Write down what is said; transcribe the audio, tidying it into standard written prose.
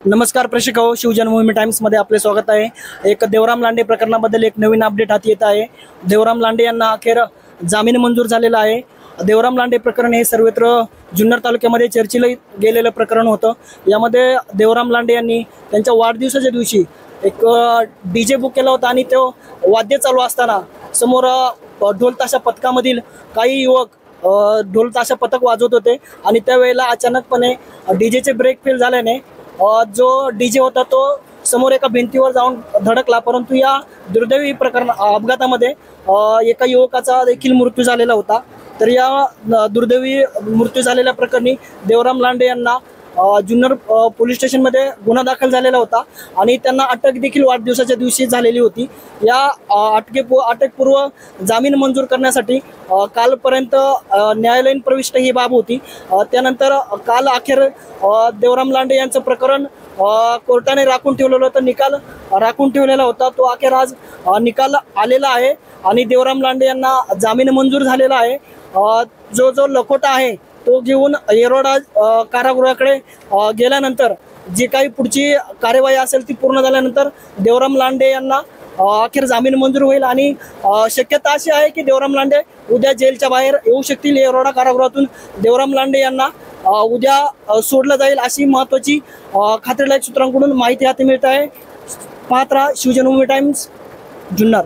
नमस्कार प्रेक्षक हो, शिवजन्मभूमी टाइम्समध्ये आपले स्वागत आहे। एक देवराम लांडे प्रकरणाबद्दल एक नवीन अपडेट हाती येत आहे। देवराम लांडे यांना अखेर जामीन मंजूर झालेला आहे। देवराम लांडे प्रकरण हे सर्वत्र जुन्नर तालुक्यामध्ये चर्चेला गेलेलं प्रकरण होतं। यामध्ये देवराम लांडे यांनी त्यांच्या वाढदिवसाच्या दिवशी एक डीजे बुक केला होता आणि तो वाद्य चालू असताना समोर ढोल ताशा पथकामधील काही युवक ढोल ताशा पथक वाजवत होते आणि त्यावेळेला अचानकपणे डीजेचे ब्रेक फेल झाल्याने जो डीजे होता तो समोर एका भिंतीवर जाऊन धडकला। परंतु या दुर्दैवी अपघातामध्ये एका युवकाचा देखील मृत्यू झालेला होता। तर या दुर्दैवी मृत्यू झालेल्या प्रकरणी देवराम लांडे यांना जुन्नर पोलीस स्टेशनमध्ये गुन्हा दाखल झालेला होता आणि त्यांना अटक देखील वाढदिवसाच्या दिवशी झालेली होती। या अटकपूर्व जामीन मंजूर करण्यासाठी कालपर्यंत न्यायालयीन प्रविष्ट ही बाब होती। त्यानंतर काल अखेर देवराम लांडे यांचं प्रकरण कोर्टाने राखून ठेवलेलं होतं, निकाल राखून ठेवलेला होता। तो अखेर आज निकाल आलेला आहे आणि देवराम लांडे यांना जामीन मंजूर झालेला आहे। जो लखोटा आहे तो घेऊन येरोडा कारागृहाकडे गेल्यानंतर जी काही पुढची कार्यवाही असेल ती पूर्ण झाल्यानंतर देवराम लांडे यांना अखेर जामीन मंजूर होईल आणि शक्यता अशी आहे की देवराम लांडे उद्या जेलच्या बाहेर येऊ शकतील। येरोडा कारागृहातून देवराम लांडे यांना उद्या सोडलं जाईल अशी महत्त्वाची खात्रीलायक सूत्रांकडून माहिती हाती मिळत आहे। पाहत राहा शिवजन्मभूमी टाइम्स जुन्नर।